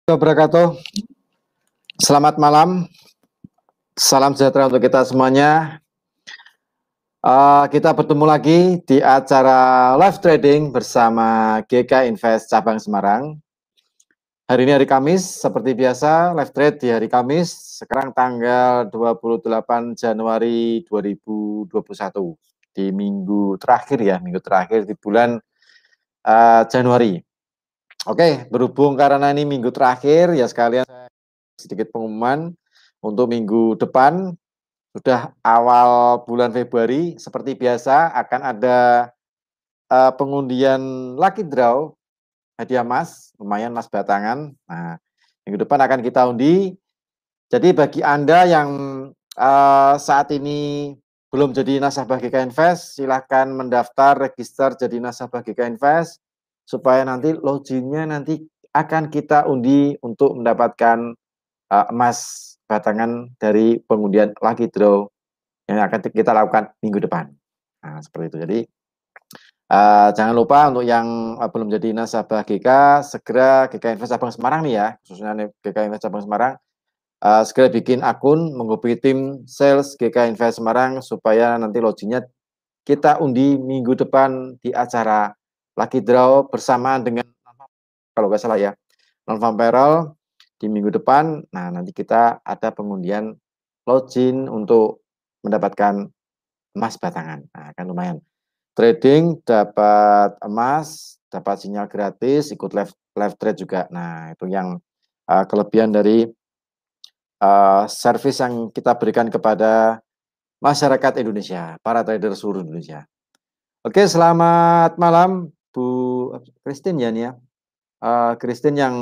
Wabarakatuh. Selamat malam, salam sejahtera untuk kita semuanya. Kita bertemu lagi di acara live trading bersama GK Invest Cabang Semarang. Hari ini hari Kamis, seperti biasa live trade di hari Kamis. Sekarang tanggal 28 Januari 2021 di minggu terakhir di bulan Januari. Oke, berhubung karena ini minggu terakhir ya sekalian sedikit pengumuman untuk minggu depan. Sudah awal bulan Februari, seperti biasa akan ada pengundian lucky draw hadiah emas, lumayan emas batangan. Nah, minggu depan akan kita undi. Jadi bagi Anda yang saat ini belum jadi nasabah GK Invest, silahkan mendaftar, register jadi nasabah GK Invest, supaya nanti loginnya nanti akan kita undi untuk mendapatkan emas batangan dari pengundian lucky draw yang akan kita lakukan minggu depan. Nah, seperti itu. Jadi jangan lupa untuk yang belum jadi nasabah GK, segera GK Invest Cabang Semarang nih ya, khususnya GK Invest Cabang Semarang, segera bikin akun, menghubungi tim sales GK Invest Semarang supaya nanti loginnya kita undi minggu depan di acara lucky draw bersamaan dengan, kalau nggak salah ya, non-farm payroll di minggu depan. Nah, nanti kita ada pengundian login untuk mendapatkan emas batangan. Nah, kan lumayan. Trading dapat emas, dapat sinyal gratis, ikut live trade juga. Nah, itu yang kelebihan dari service yang kita berikan kepada masyarakat Indonesia, para trader seluruh Indonesia. Oke, selamat malam Bu Christine ya nih ya. Christine yang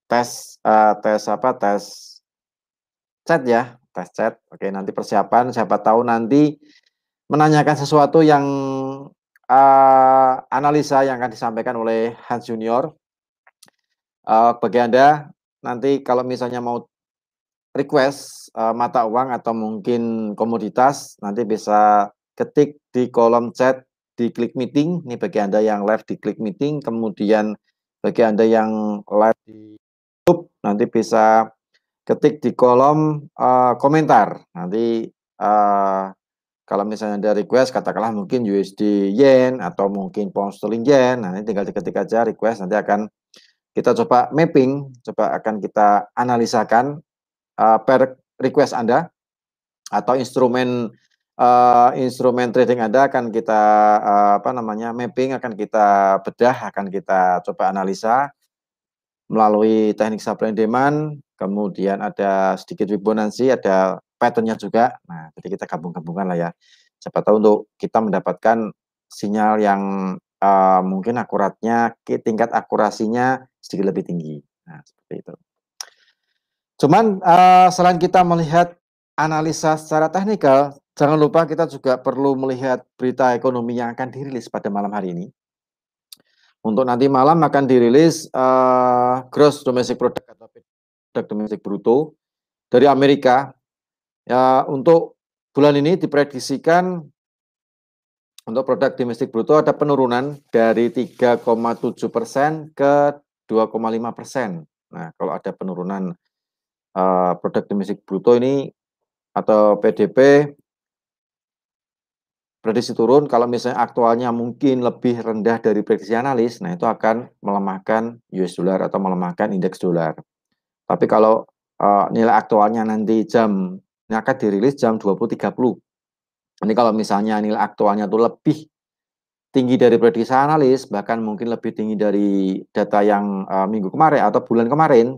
tes chat ya, tes chat. Oke, nanti persiapan, siapa tahu nanti menanyakan sesuatu yang analisa yang akan disampaikan oleh Hans Junior. Bagi Anda nanti kalau misalnya mau request mata uang atau mungkin komoditas, nanti bisa ketik di kolom chat di klik meeting. Ini bagi Anda yang live di klik meeting, kemudian bagi Anda yang live di YouTube nanti bisa ketik di kolom komentar. Nanti kalau misalnya ada request, katakanlah mungkin USD yen atau mungkin pound sterling yen, nah ini tinggal diketik aja request, nanti akan kita coba mapping, coba akan kita analisakan per request Anda atau instrumen trading Anda akan kita mapping, akan kita bedah, akan kita coba analisa melalui teknik supply and demand, kemudian ada sedikit Fibonacci, ada pattern-nya juga. Nah, jadi kita gabung-gabungkan lah ya. Siapa tahu untuk kita mendapatkan sinyal yang mungkin akuratnya, tingkat akurasinya sedikit lebih tinggi. Nah, seperti itu. Cuman selain kita melihat analisa secara teknikal, jangan lupa kita juga perlu melihat berita ekonomi yang akan dirilis pada malam hari ini. Untuk nanti malam akan dirilis gross domestic product atau produk domestik bruto dari Amerika. Ya, untuk bulan ini diprediksikan untuk produk domestik bruto ada penurunan dari 3,7% ke 2,5%. Nah, kalau ada penurunan produk domestik bruto ini atau PDB prediksi turun, kalau misalnya aktualnya mungkin lebih rendah dari prediksi analis, nah itu akan melemahkan US dollar atau melemahkan indeks dolar. Tapi kalau nilai aktualnya nanti ini akan dirilis jam 20.30. Ini kalau misalnya nilai aktualnya itu lebih tinggi dari prediksi analis, bahkan mungkin lebih tinggi dari data yang minggu kemarin atau bulan kemarin,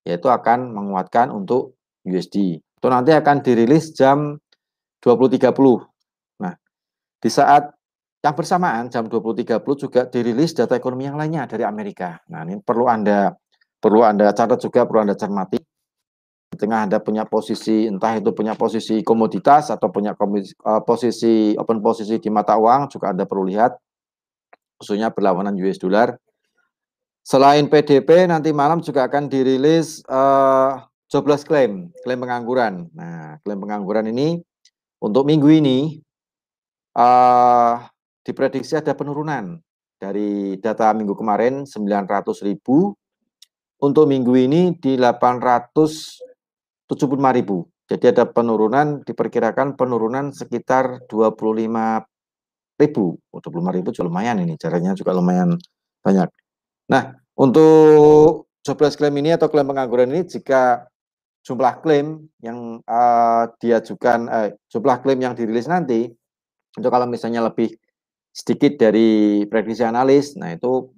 yaitu akan menguatkan untuk USD. Itu nanti akan dirilis jam 20.30. Nah, di saat yang bersamaan jam 20.30 juga dirilis data ekonomi yang lainnya dari Amerika. Nah, ini perlu Anda catat juga, perlu Anda cermati. Di tengah Anda punya posisi, entah itu punya posisi komoditas atau punya posisi open posisi di mata uang, juga Anda perlu lihat, khususnya berlawanan US dollar. Selain PDB, nanti malam juga akan dirilis jobless claim pengangguran. Nah, klaim pengangguran ini untuk minggu ini diprediksi ada penurunan dari data minggu kemarin 900.000 untuk minggu ini di 875.000. Jadi ada penurunan, diperkirakan penurunan sekitar 25.000. 25.000 juga lumayan ini, jaraknya juga lumayan banyak. Nah, untuk jobless claim ini atau klaim pengangguran ini, jika jumlah klaim yang diajukan, jumlah klaim yang dirilis nanti, itu kalau misalnya lebih sedikit dari prediksi analis, nah itu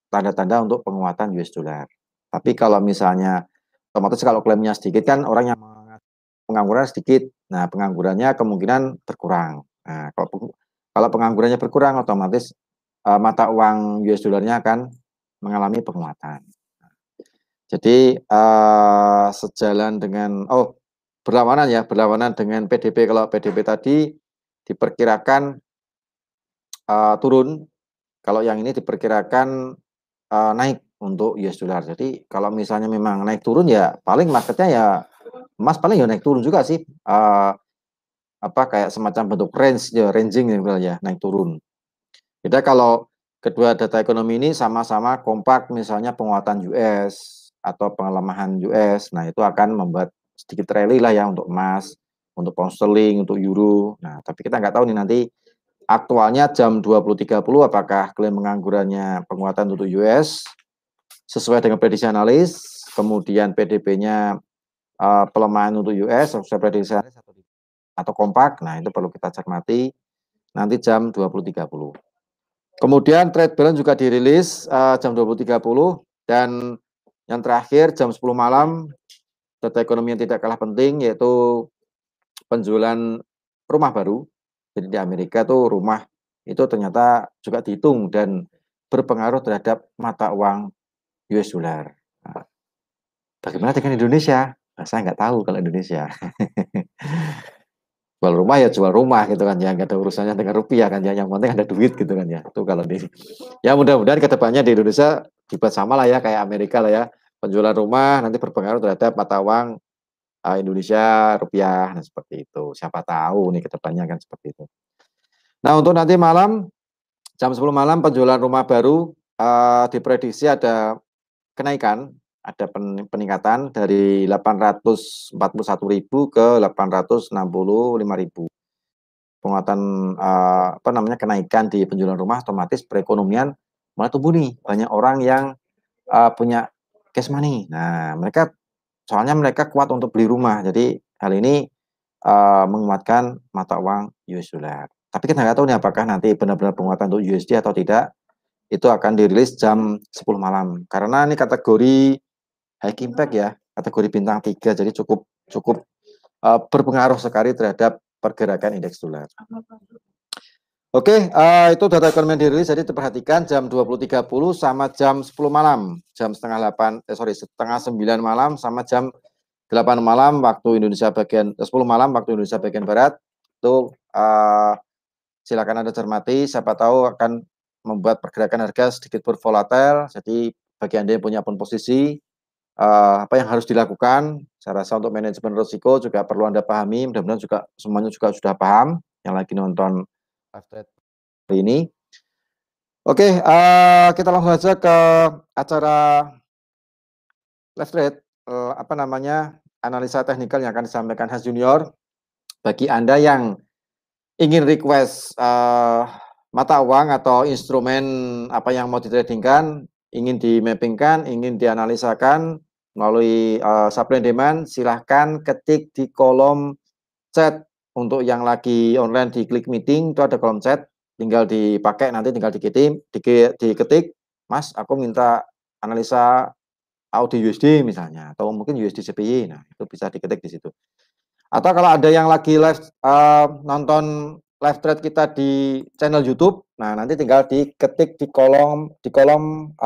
tanda-tanda untuk penguatan US dollar. Tapi kalau misalnya otomatis kalau klaimnya sedikit kan orang yang pengangguran sedikit, nah penganggurannya kemungkinan berkurang. Nah, kalau penganggurannya berkurang, otomatis mata uang US dollarnya akan mengalami penguatan. Jadi sejalan dengan berlawanan dengan PDB. Kalau PDB tadi diperkirakan turun, kalau yang ini diperkirakan naik untuk US dollar. Jadi kalau misalnya memang naik turun ya paling marketnya ya emas paling ya naik turun juga sih. Kayak semacam bentuk ranging ya, naik turun. Beda kalau kedua data ekonomi ini sama-sama kompak, misalnya penguatan US atau pelemahan US, nah itu akan membuat sedikit rally lah ya untuk emas, untuk pound sterling, untuk euro. Nah, tapi kita nggak tahu nih nanti aktualnya jam 20.30 apakah klaim penganggurannya penguatan untuk US sesuai dengan prediksi analis, kemudian PDB-nya pelemahan untuk US sesuai prediksi analis atau kompak. Nah, itu perlu kita cermati nanti jam 20.30. Kemudian trade balance juga dirilis jam 20.30 dan yang terakhir jam 10 malam data ekonomi yang tidak kalah penting yaitu penjualan rumah baru. Jadi di Amerika tuh rumah itu ternyata juga dihitung dan berpengaruh terhadap mata uang US dollar. Nah, bagaimana dengan Indonesia? Nah, saya nggak tahu kalau Indonesia. Jual rumah ya jual rumah gitu kan ya, nggak ada urusannya dengan rupiah kan ya, yang penting ada duit gitu kan ya. Itu kalau di ya mudah-mudahan kedepannya di Indonesia dibuat sama lah ya kayak Amerika lah ya, penjualan rumah nanti berpengaruh terhadap mata uang Indonesia rupiah, nah seperti itu. Siapa tahu nih kedepannya kan seperti itu. Nah untuk nanti malam jam 10 malam penjualan rumah baru diprediksi ada kenaikan, ada peningkatan dari 841.000 ke 865.000. Penguatan kenaikan di penjualan rumah, otomatis perekonomian mulai tumbuh nih. Banyak orang yang punya cash money. Nah, soalnya mereka kuat untuk beli rumah. Jadi hal ini menguatkan mata uang US dollar. Tapi kita nggak tahu nih apakah nanti benar-benar penguatan untuk USD atau tidak. Itu akan dirilis jam 10 malam. Karena ini kategori high impact ya, kategori bintang 3, jadi cukup berpengaruh sekali terhadap pergerakan indeks dolar. Oke, itu data ekonomi yang dirilis, jadi diperhatikan jam 20.30 sama jam 10 malam, setengah 9 malam sama jam 8 malam waktu Indonesia bagian 10 malam waktu Indonesia bagian barat. Itu silakan Anda cermati, siapa tahu akan membuat pergerakan harga sedikit bervolatil. Jadi bagi Anda yang punya akun posisi, apa yang harus dilakukan? Saya rasa untuk manajemen risiko juga perlu Anda pahami. Mudah-mudahan juga semuanya juga sudah paham yang lagi nonton live trade hari ini. Oke, kita langsung saja ke acara live trade. Analisa teknikal yang akan disampaikan Hans Junior. Bagi Anda yang ingin request mata uang atau instrumen apa yang mau ditradingkan, ingin dimappingkan, ingin dianalisakan melalui supply and demand, silahkan ketik di kolom chat. Untuk yang lagi online di klik meeting itu ada kolom chat, tinggal dipakai, nanti tinggal diketik, Mas aku minta analisa AUD USD misalnya, atau mungkin USD CPY, nah itu bisa diketik di situ. Atau kalau ada yang lagi live nonton live thread kita di channel YouTube, nah nanti tinggal diketik di kolom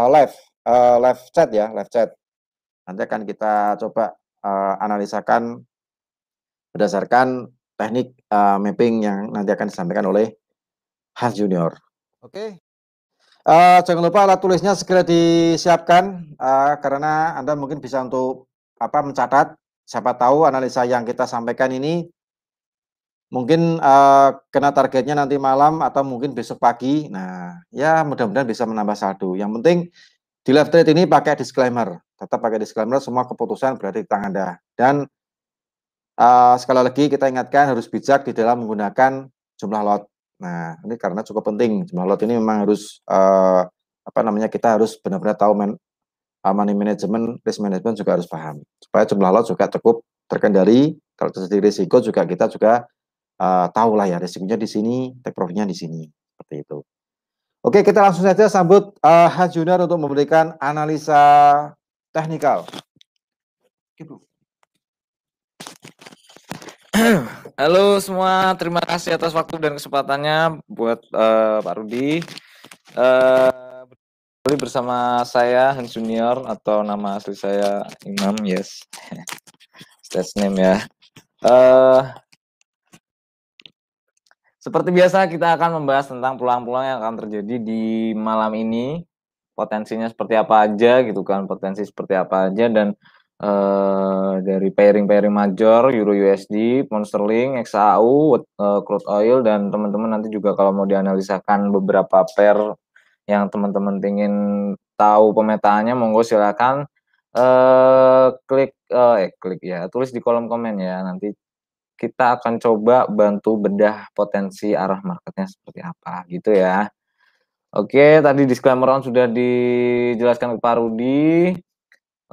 live chat ya, live chat. Nanti akan kita coba analisakan berdasarkan teknik mapping yang nanti akan disampaikan oleh Hans Junior. Oke. Jangan lupa alat tulisnya segera disiapkan karena Anda mungkin bisa untuk mencatat. Siapa tahu analisa yang kita sampaikan ini mungkin kena targetnya nanti malam atau mungkin besok pagi. Nah, ya mudah-mudahan bisa menambah saldo. Yang penting di live trade ini pakai disclaimer. tetap pakai disclaimer, semua keputusan berada di tangan Anda. Dan sekali lagi kita ingatkan harus bijak di dalam menggunakan jumlah lot. Nah, ini karena cukup penting. Jumlah lot ini memang harus kita harus benar-benar tahu money management, risk management juga harus paham. Supaya jumlah lot juga cukup terkendali. Kalau terjadi risiko juga kita juga tahu lah ya risikonya di sini, take profitnya di sini. Seperti itu. Oke, kita langsung saja sambut Hans Junior untuk memberikan analisa teknikal. Halo semua, terima kasih atas waktu dan kesempatannya buat Pak Rudi. Bersama saya Hans Junior atau nama asli saya Imam, yes, stage name ya. Seperti biasa kita akan membahas tentang peluang-peluang yang akan terjadi di malam ini, potensinya seperti apa aja gitu kan, potensi seperti apa aja, dan dari pairing-pairing major, Euro USD, Pound Sterling, XAU, crude oil, dan teman-teman nanti juga kalau mau dianalisakan beberapa pair yang teman-teman ingin tahu pemetaannya, monggo silakan klik ya, tulis di kolom komen ya, nanti kita akan coba bantu bedah potensi arah marketnya seperti apa gitu ya. Oke, tadi disclaimer sudah dijelaskan ke Pak Rudi.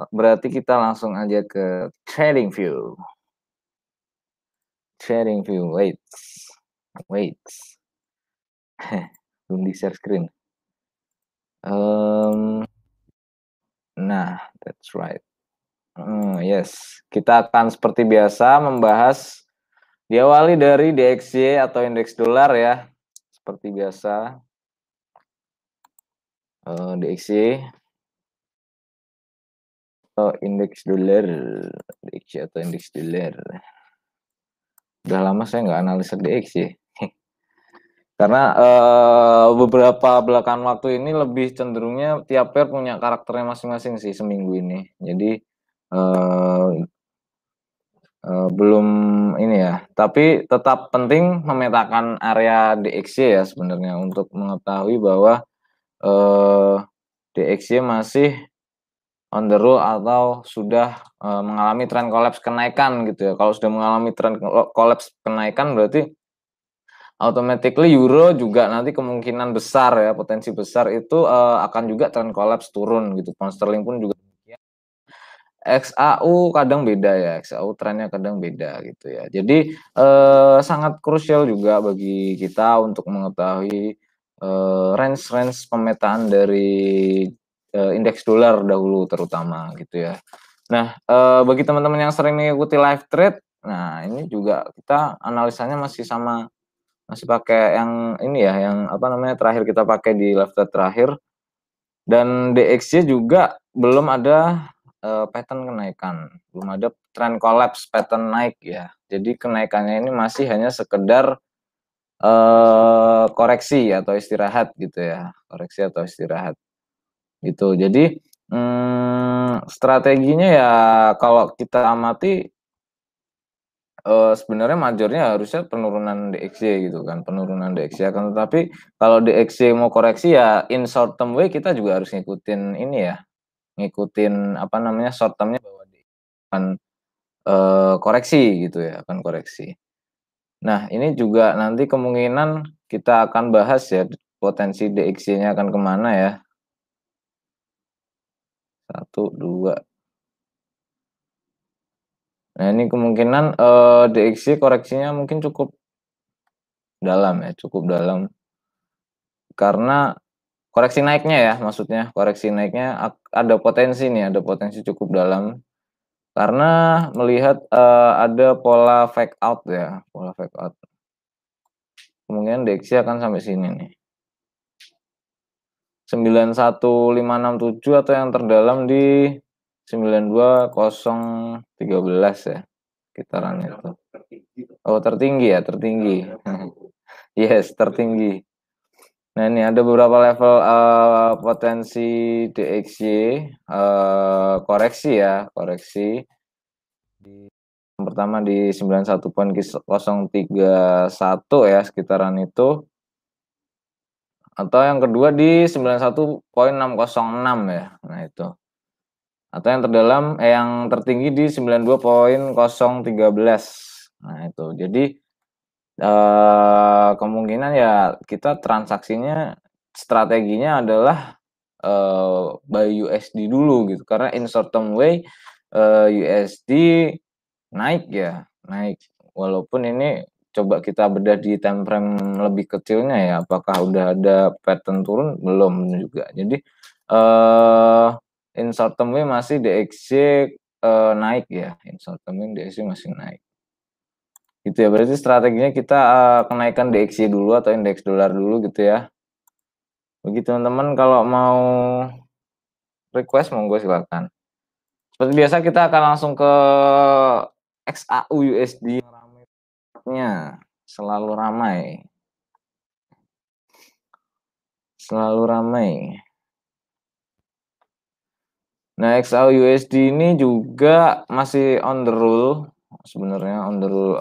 Berarti kita langsung aja ke trading view. Trading view, wait. Belum di share screen. Nah, that's right. Yes, kita akan seperti biasa membahas diawali dari DXY atau indeks dolar ya. Seperti biasa. DXY atau indeks dolar, DXY atau indeks dolar. Udah lama saya nggak analisa DXY. Karena beberapa belakangan waktu ini lebih cenderungnya tiap pair punya karakternya masing-masing sih seminggu ini. Jadi belum ini ya. Tapi tetap penting memetakan area DXY ya sebenarnya untuk mengetahui bahwa DXY masih on the roll atau sudah mengalami tren kolaps kenaikan gitu ya. Kalau sudah mengalami tren kolaps kenaikan berarti automatically euro juga nanti kemungkinan besar ya, potensi besar itu akan juga tren kolaps turun gitu. Pound sterling pun juga demikian. XAU kadang beda ya, XAU trennya kadang beda gitu ya. Jadi sangat krusial juga bagi kita untuk mengetahui range pemetaan dari indeks dolar dahulu terutama gitu ya. Nah, bagi teman-teman yang sering mengikuti live trade, nah ini juga kita analisanya masih pakai yang ini ya, yang apa namanya terakhir kita pakai di live trade terakhir, dan DXY juga belum ada pattern kenaikan, belum ada tren collapse pattern naik ya. Jadi kenaikannya ini masih hanya sekedar koreksi atau istirahat gitu ya, koreksi atau istirahat gitu. Jadi strateginya ya kalau kita amati sebenarnya majornya harusnya penurunan DXY gitu kan, penurunan DXY akan tetapi kalau DXY mau koreksi ya in short term way kita juga harus ngikutin ini ya, ngikutin apa namanya short termnya bahwa akan koreksi gitu ya, akan koreksi. Nah ini juga nanti kemungkinan kita akan bahas ya potensi DXY-nya akan kemana ya. 1, 2. Nah ini kemungkinan DXY koreksinya mungkin cukup dalam ya, cukup dalam. Karena koreksi naiknya ya, maksudnya koreksi naiknya ada potensi nih, ada potensi cukup dalam. Karena melihat ada pola fake out ya, pola fake out. Kemungkinan DXY akan sampai sini nih. 91567 atau yang terdalam di 92013 ya, sekitaran itu. Oh, tertinggi ya, tertinggi. Yes, tertinggi. Nah, ini ada beberapa level potensi DXY koreksi ya, koreksi. Yang pertama di 91.031 ya, sekitaran itu. Atau yang kedua di 91.606 ya. Nah, itu. atau yang terdalam yang tertinggi di 92.013. Nah, itu. Jadi kemungkinan ya kita transaksinya strateginya adalah buy USD dulu gitu. Karena in short term way USD naik ya, naik. Walaupun ini coba kita bedah di time frame lebih kecilnya ya, apakah udah ada pattern turun belum juga. Jadi in short term way masih DXY naik ya, in short term way DXY masih naik. Gitu ya, berarti strateginya kita kenaikan DXY dulu atau indeks dolar dulu gitu ya. Begitu teman-teman, kalau mau request monggo silakan. Seperti biasa kita akan langsung ke XAU USD. Nya selalu ramai. Selalu ramai. Nah, XAU USD ini juga masih on the rule, sebenarnya on the rule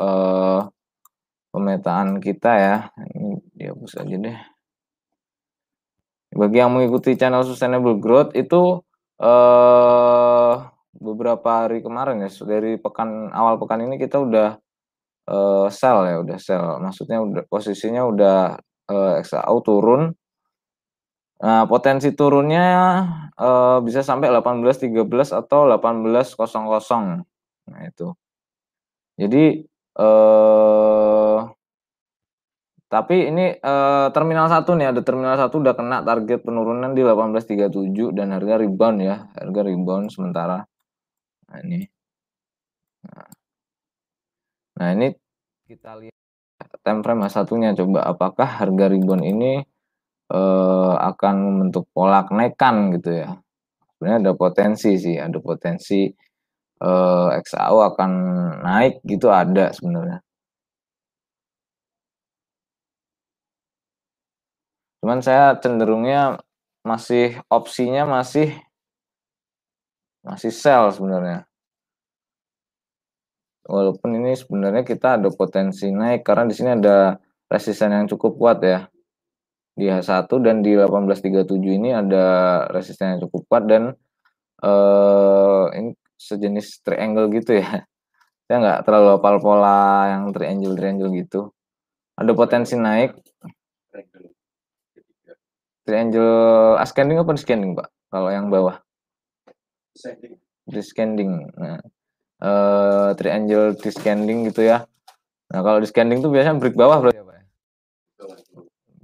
pemetaan kita ya. Ini dihapus aja deh. Bagi yang mengikuti channel Sustainable Growth itu beberapa hari kemarin ya, dari awal pekan ini kita udah sell ya, udah sell. Maksudnya udah posisinya udah XAU turun. Nah, potensi turunnya bisa sampai 18.13 atau 18.00. Nah, itu. Jadi tapi ini terminal 1 nih, ada terminal 1 udah kena target penurunan di 18.37 dan harga rebound ya, harga rebound sementara. Nah, ini. Nah, ini kita lihat time frame satunya, coba apakah harga rebound ini akan membentuk pola kenaikan gitu ya. Sebenarnya ada potensi sih, ada potensi XAU akan naik gitu, ada sebenarnya. Cuman saya cenderungnya opsinya masih sell sebenarnya. Walaupun ini sebenarnya kita ada potensi naik karena di sini ada resisten yang cukup kuat ya. Di H1 dan di 18.37 ini ada resisten yang cukup kuat dan ini sejenis triangle gitu ya. Saya nggak terlalu hafal pola yang triangle gitu. Ada potensi naik. Triangle ascending apa descending, Pak? Kalau yang bawah? Descending. Nah, triangle descending gitu ya. Nah, kalau descending tuh biasanya break bawah berarti ya, Pak?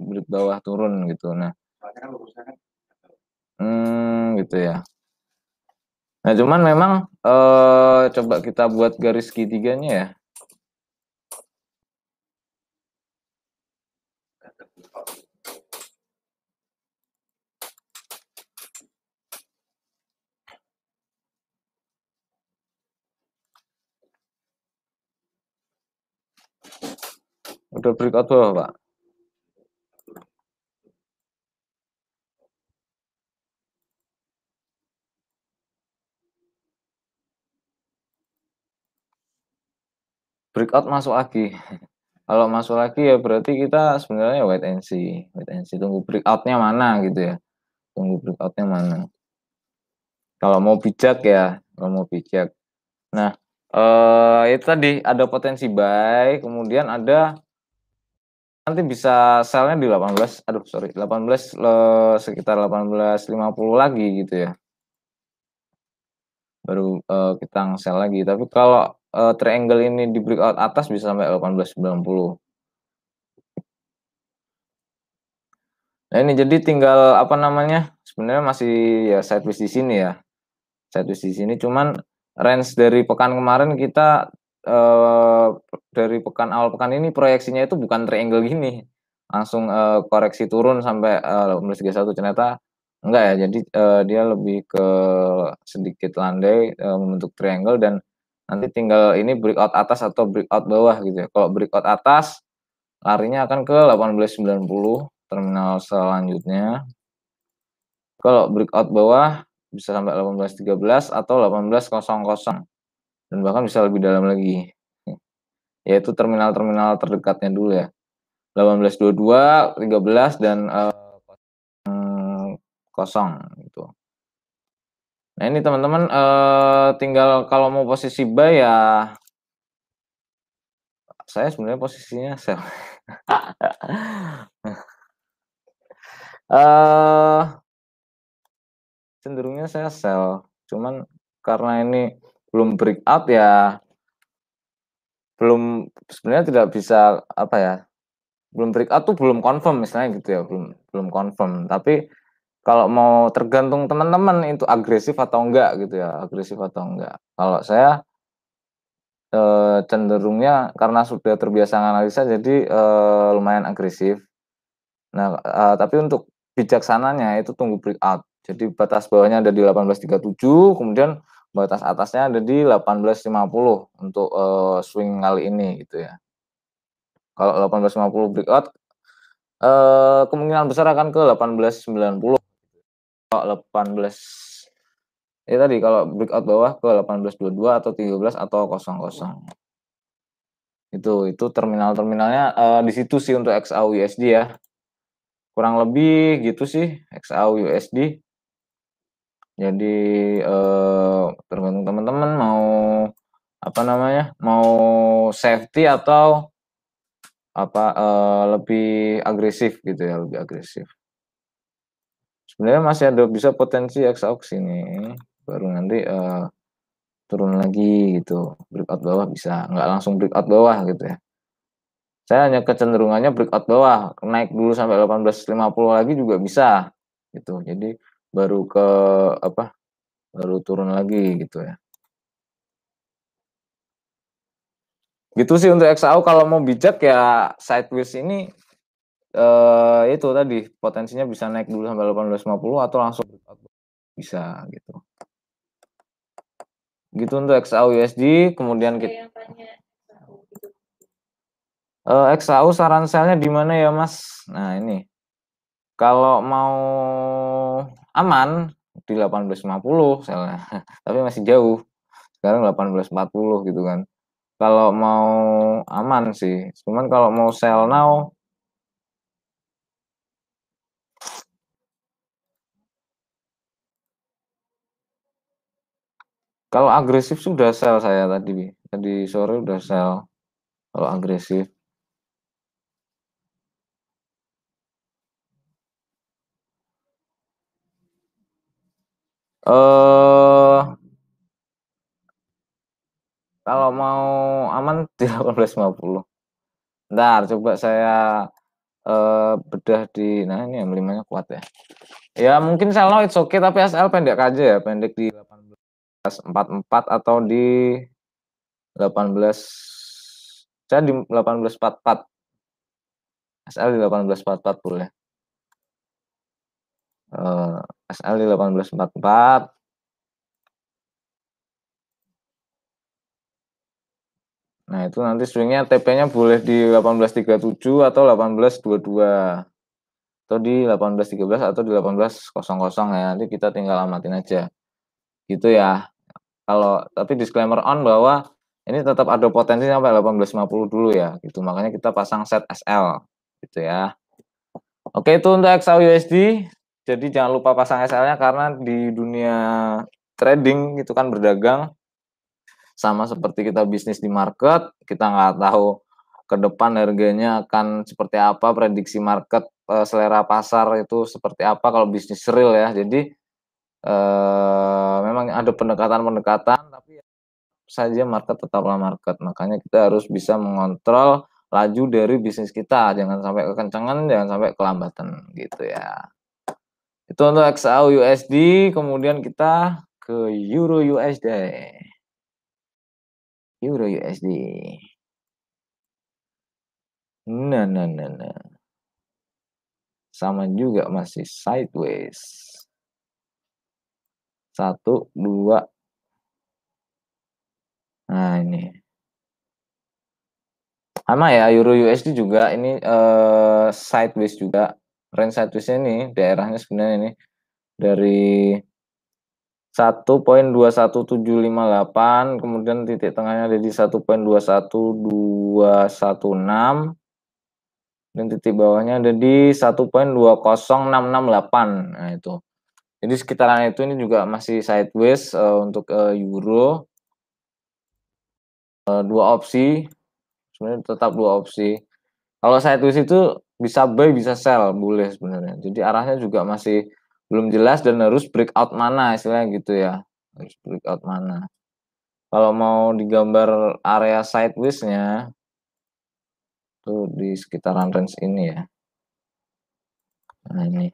Break bawah turun gitu. Nah, gitu ya. Nah, cuman memang coba kita buat garis segitiganya ya. Udah breakout bawah, Pak. Breakout masuk lagi. Kalau masuk lagi ya berarti kita sebenarnya wait and see, tunggu breakoutnya mana gitu ya, tunggu breakoutnya mana. Kalau mau bijak ya, Nah, itu tadi ada potensi buy, kemudian ada nanti bisa sellnya di 18 sekitar 18.50 lagi gitu ya. Baru kita nge-sell lagi. Tapi kalau triangle ini di breakout atas bisa sampai 18.90. Nah, ini jadi tinggal apa namanya? Sebenarnya masih ya sideways di sini ya. Sideways di sini, cuman range dari pekan kemarin kita dari awal pekan ini proyeksinya itu bukan triangle gini. Langsung koreksi turun sampai 18.31, ternyata enggak ya. Jadi dia lebih ke sedikit landai membentuk triangle dan nanti tinggal ini breakout atas atau breakout bawah gitu ya. Kalau breakout atas larinya akan ke 18.90 terminal selanjutnya. Kalau breakout bawah bisa sampai 18.13 atau 18.00 dan bahkan bisa lebih dalam lagi. Yaitu terminal-terminal terdekatnya dulu ya. 18.22, 13 dan 0 gitu. Nah ini teman-teman tinggal kalau mau posisi buy ya, saya sebenarnya posisinya sell. Cenderungnya saya sell, cuman karena ini belum breakout ya, belum, sebenarnya tidak bisa apa ya, belum breakout tuh belum confirm misalnya gitu ya, belum confirm. Tapi kalau mau tergantung teman-teman itu agresif atau enggak gitu ya, agresif atau enggak. Kalau saya cenderungnya karena sudah terbiasa analisa jadi lumayan agresif. Nah, tapi untuk bijaksananya itu tunggu breakout. Jadi batas bawahnya ada di 1837, kemudian batas atasnya ada di 1850 untuk swing kali ini gitu ya. Kalau 1850 breakout, kemungkinan besar akan ke 1890. Kalau 18 ya tadi kalau breakout bawah ke 1822 atau 13 atau 00. Itu terminal-terminalnya di situ sih untuk XAU USD ya. Kurang lebih gitu sih XAU USD. Jadi tergantung teman-teman mau apa namanya, mau safety atau apa lebih agresif gitu ya, lebih agresif. Sebenarnya masih ada bisa potensi XAU sini, baru nanti turun lagi gitu, breakout bawah bisa, nggak langsung breakout bawah gitu ya. Saya hanya kecenderungannya breakout bawah, naik dulu sampai 1850 lagi juga bisa gitu. Jadi baru ke apa, baru turun lagi gitu ya. Gitu sih untuk XAU. Kalau mau bijak ya sideways ini itu tadi potensinya bisa naik dulu sampai 1850 atau langsung bisa gitu. Gitu untuk XAU USD. Kemudian kita XAU saran selnya di mana ya Mas? Nah ini kalau mau aman di 1850 selnya, tapi masih jauh. Sekarang 1840 gitu kan. Kalau mau aman sih, cuman kalau mau sell now kalau agresif sudah sell saya tadi sore udah sell kalau agresif. Eh kalau mau aman di 1850. Ntar coba saya bedah di, nah ini M5-nya kuat ya. Ya mungkin sell now it's okay, tapi SL pendek aja ya, pendek di 1844 atau di 18, saya di 1844. SL di 1844 boleh. SL di 1844. Nah, itu nanti swingnya TP-nya boleh di 1837 atau 1822 atau di 1813 atau di 1800 ya. Nanti kita tinggal amatin aja. Gitu ya. Kalau tapi disclaimer on bahwa ini tetap ada potensi sampai 1850 dulu ya. Gitu. Makanya kita pasang set SL gitu ya. Oke, itu untuk XAU USD. Jadi jangan lupa pasang SL-nya karena di dunia trading itu kan berdagang sama seperti kita bisnis di market, kita nggak tahu ke depan harganya akan seperti apa, prediksi market, selera pasar itu seperti apa kalau bisnis real ya. Jadi memang ada pendekatan-pendekatan, tapi saja market tetaplah market. Makanya kita harus bisa mengontrol laju dari bisnis kita, jangan sampai kekencangan, jangan sampai kelambatan gitu ya. Itu untuk XAU USD, kemudian kita ke Euro USD. Euro USD. Nah. Sama juga masih sideways. 1, 2. Nah, ini. Sama ya, Euro USD juga ini sideways juga. Range sideways-nya ini daerahnya sebenarnya ini dari 1.21758, kemudian titik tengahnya ada di 1.21216, dan titik bawahnya ada di 1.20668. Nah, itu. Jadi sekitaran itu ini juga masih sideways untuk euro. Dua opsi, sebenarnya tetap dua opsi. Kalau sideways itu bisa buy bisa sell boleh sebenarnya. Jadi arahnya juga masih belum jelas dan harus breakout mana istilahnya gitu ya. Harus breakout mana. Kalau mau digambar area sideways-nya tuh di sekitaran range ini ya. Nah ini.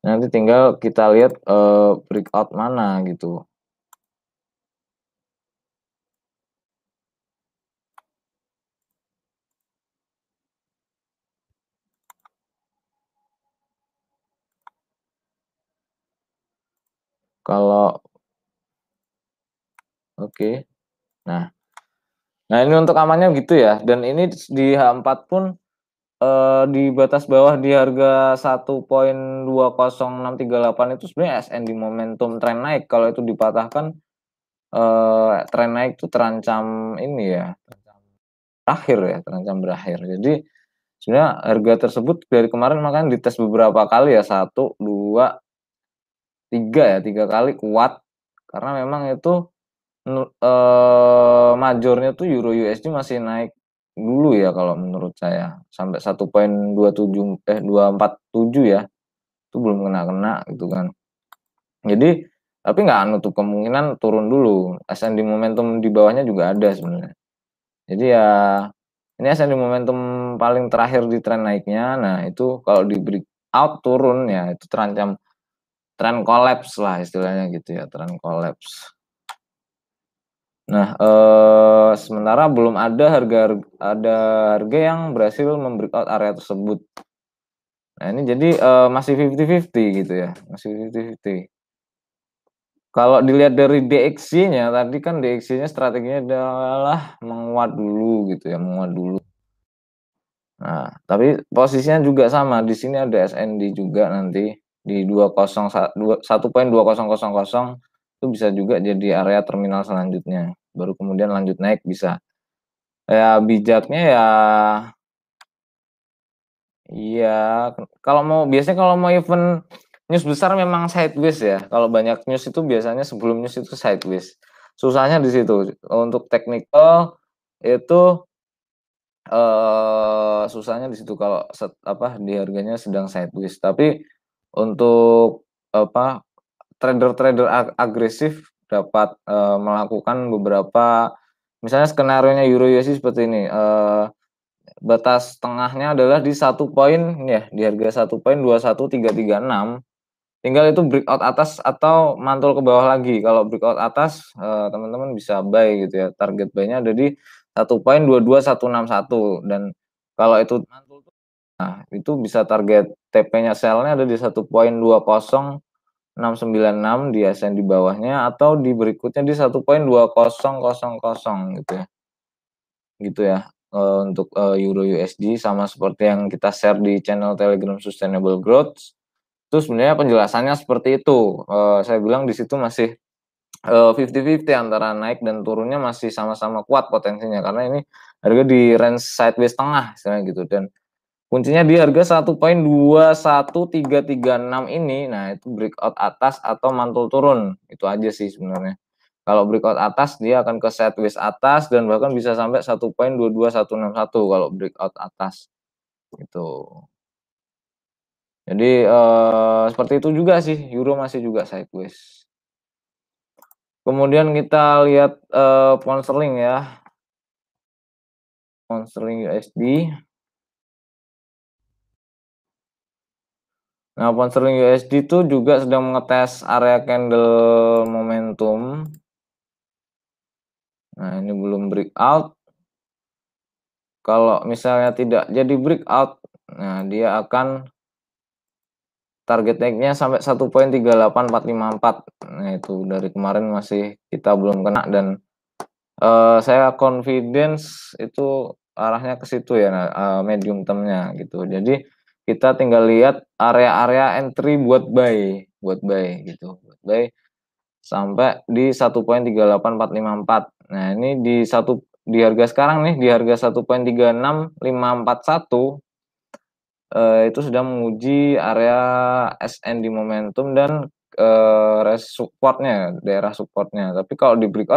Nanti tinggal kita lihat breakout mana gitu. Kalau oke. Nah, ini untuk amannya gitu ya. Dan ini di H4 pun di batas bawah di harga 1.20638 itu sebenarnya SN di momentum tren naik. Kalau itu dipatahkan tren naik itu terancam ini ya, terancam berakhir. Jadi sebenarnya harga tersebut dari kemarin makanya dites beberapa kali ya, 1, 2, 3 ya, 3 kali kuat karena memang itu majornya tuh Euro USD masih naik dulu ya kalau menurut saya sampai 247 ya, itu belum kena gitu kan. Jadi tapi nggak nutup kemungkinan turun dulu, SND momentum di bawahnya juga ada sebenarnya. Jadi ya ini SND momentum paling terakhir di tren naiknya. Nah itu kalau di breakout turun ya itu terancam tren collapse lah istilahnya gitu ya, tren collapse. Nah, sementara belum ada harga yang berhasil membreakout area tersebut. Nah, ini jadi masih 50-50 gitu ya, masih 50-50. Kalau dilihat dari DXY-nya, tadi kan DXY-nya strateginya adalah menguat dulu gitu ya, menguat dulu. Nah, tapi posisinya juga sama, di sini ada SND juga nanti di 1.2000 itu bisa juga jadi area terminal selanjutnya. Baru kemudian lanjut naik bisa. Ya bijaknya ya iya, biasanya kalau mau event news besar memang sideways ya. Kalau banyak news itu biasanya sebelum news itu sideways. Susahnya di situ. Untuk technical itu susahnya di situ kalau di harganya sedang sideways. Tapi untuk trader-trader agresif dapat melakukan beberapa misalnya skenario-nya Euro USD seperti ini. Batas tengahnya adalah di 1 poin ya, di harga 1.21336. Tinggal itu breakout atas atau mantul ke bawah lagi. Kalau breakout atas teman-teman bisa buy gitu ya. Target buy-nya ada di 1.22161 dan kalau itu mantul itu bisa target TP-nya sell-nya ada di 1.200696 di SN di bawahnya atau di berikutnya di 1.2000 gitu ya. Gitu ya. Untuk Euro USD sama seperti yang kita share di channel Telegram Sustainable Growth. Itu sebenarnya penjelasannya seperti itu. Saya bilang di situ masih 50-50 antara naik dan turunnya masih sama-sama kuat potensinya karena ini harga di range sideways tengah istilahnya gitu dan kuncinya di harga 1.21336 ini. Nah, itu breakout atas atau mantul turun. Itu aja sih sebenarnya. Kalau breakout atas dia akan ke sideways atas dan bahkan bisa sampai 1.22161 kalau breakout atas. Gitu. Jadi seperti itu juga sih, euro masih juga sideways. Kemudian kita lihat pound sterling ya. Pound sterling USD. Nah, pound sterling USD itu juga sedang mengetes area candle momentum. Nah, ini belum breakout. Kalau misalnya tidak jadi breakout, nah dia akan target naiknya sampai 1.38454. Nah, itu dari kemarin masih kita belum kena dan saya confidence itu arahnya ke situ ya, medium term-nya gitu. Jadi kita tinggal lihat area-area entry buat buy gitu. Buat buy sampai di 1.38454. Nah, ini di harga sekarang nih, di harga 1.36541 itu sudah menguji area SN di momentum dan supportnya, daerah supportnya. Tapi kalau di breakout